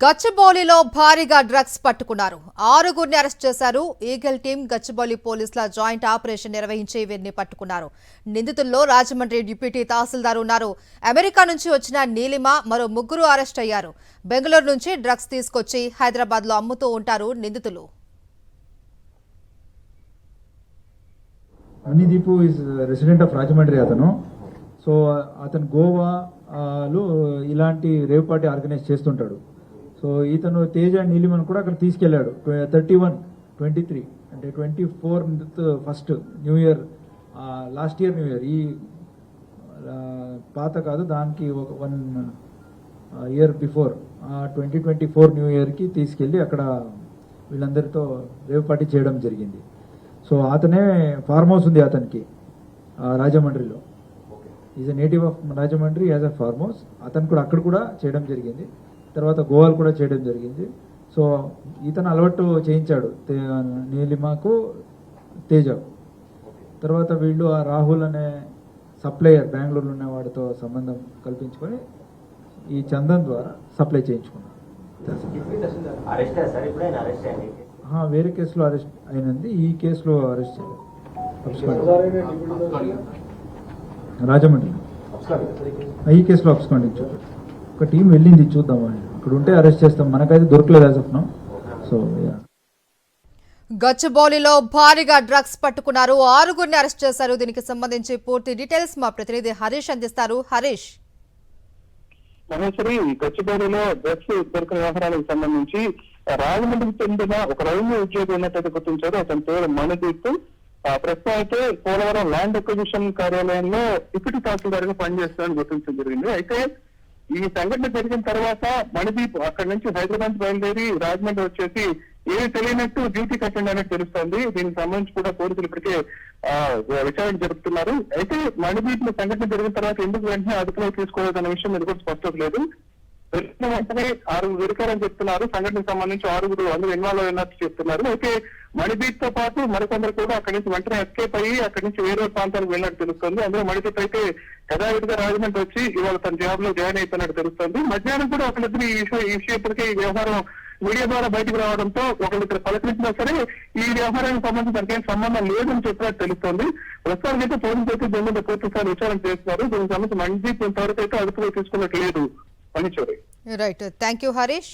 గచ్చిబౌలిలో భారీగా డ్రగ్స్ పట్టుకున్నారు. 6గురిని అరెస్ట్ చేశారు. ఈగల్ టీం గచ్చిబౌలి పోలీసుల జాయింట్ ఆపరేషన్ నిర్వహించి వీరిని పట్టుకున్నారు. నిందితుల్లో రాజమండ్రి డిప్యూటీ తహసీల్దార్ ఉన్నారు. అమెరికా నుంచి వచ్చిన నీలిమ మరో 3 అరెస్ట్ అయ్యారు. బెంగళూరు నుంచి డ్రగ్స్ తీసుకొచ్చి హైదరాబాద్ లో అమ్ముతూ ఉంటారు నిందితులు. అనిదీపు is resident of Rajahmundry so అతను గోవాలో ఇలాంటి రేవ్ పార్టీ ఆర్గనైజ్ చేస్తుంటాడు. సో ఇతను తేజ నీలిమన్ కూడా అక్కడ తీసుకెళ్లాడు. 23 అంటే 24th first new year, last year new year, ఈ పాత కాదు దానికి 1 ఇయర్ బిఫోర్ 2024 న్యూ ఇయర్కి తీసుకెళ్ళి అక్కడ వీళ్ళందరితో రేవ్ పార్టీ చేయడం జరిగింది. సో అతనే ఫార్మ్ హౌస్ ఉంది అతనికి రాజమండ్రిలో. Is a native of Rajahmundry as a farm house. అతను కూడా అక్కడ కూడా చేయడం జరిగింది. తర్వాత గోవాలు కూడా చేయడం జరిగింది. సో ఇతను అలవాటు చేయించాడు నీలిమకు, తేజకు. తర్వాత వీళ్ళు ఆ రాహుల్ అనే సప్లయర్ బెంగళూరులో ఉన్న వాడితో సంబంధం కల్పించుకొని ఈ చందన్ ద్వారా సప్లై చేయించుకున్నారు. వేరే కేసులో అరెస్ట్ అయినది, ఈ కేసులో అరెస్ట్ రాజమండ్రి ఈ కేసులో అప్స్కాండింగ్. ఒక టీం వెళ్ళింది, చూద్దాం అక్కడ ఉంటే అరెస్ట్ చేస్తాం. మనకైతే దొరకలేదు యాజ్ ఆఫ్ నౌ. సో గచ్చిబౌలిలో భారీగా డ్రగ్స్ పట్టుకున్నారు. 6గురిని అరెస్ట్ చేశారు. దీనికి సంబంధించి పూర్తి డీటెయిల్స్ మా ప్రతినిధి హరీష్ అందిస్తారు. హరీష్, మహేశ్వరి, గచ్చిబౌలిలో డ్రగ్స్ దొరికిన వ్యవహారాలకు సంబంధించి రాజమండ్రికి చెందిన ఒక రైల్వే ఉద్యోగి ఉన్నట్టు గుర్తించారు. అతని పేరు మణిదీప్. ప్రస్తుతం అయితే పోలవరం ల్యాండ్ అక్విజిషన్ కార్యాలయంలో డిప్యూటీ తహసీల్దార్ గా పనిచేస్తారని గుర్తించడం జరిగింది. అయితే ఈ సంఘటన జరిగిన తర్వాత మణిదీప్ అక్కడి నుంచి హైదరాబాద్ బయలుదేరి రాజమండ్రి వచ్చేసి ఏమి తెలియనట్టు డ్యూటీకి అటెండ్ అయినట్టు తెలుస్తోంది. దీనికి సంబంధించి కూడా పోలీసులు ఇప్పటికే విచారణ జరుపుతున్నారు. అయితే మణిదీప్ సంఘటన జరిగిన తర్వాత ఎందుకు వెంటనే అదుపులో తీసుకోలేదన్న విషయం మీద కూడా స్పష్టత లేదు. వెంటనే 6 దొరికారని చెప్తున్నారు. సంఘటనకు సంబంధించి 6 అందులో ఇన్వాల్వ్ అయినట్టు చెప్తున్నారు. అయితే మణిదీప్ తో పాటు మరికొందరు కూడా అక్కడి నుంచి వెంటనే ఎస్కేప్ అయ్యి అక్కడి నుంచి వేరే ప్రాంతాలకు వెళ్ళినట్టు తెలుస్తుంది. అందులో మణిదీప్ అయితే యథావిధిగా రాజమండ్రి వచ్చి ఇవాళ తన జాబ్ లో జాయిన్ అయిపోయినట్టు తెలుస్తుంది. మధ్యాహ్నం కూడా ఒకరిద్దరు ఈ విషయం ఇప్పటికే ఈ వ్యవహారం మీడియా ద్వారా బయటకు రావడంతో ఒకరిద్దరు పలకరించినా సరే ఈ వ్యవహారానికి సంబంధించి దానికి సంబంధం లేదని చెప్పినట్టు తెలుస్తోంది. ప్రస్తుతానికి అయితే పోలీసులు అయితే దీని మీద పూర్తిస్థాయి విచారణ చేస్తున్నారు. దీనికి సంబంధించి మణిదీప్ ఇంతవరకు అయితే అదుపులో తీసుకున్నట్టు లేదు. Right, thank you Harish.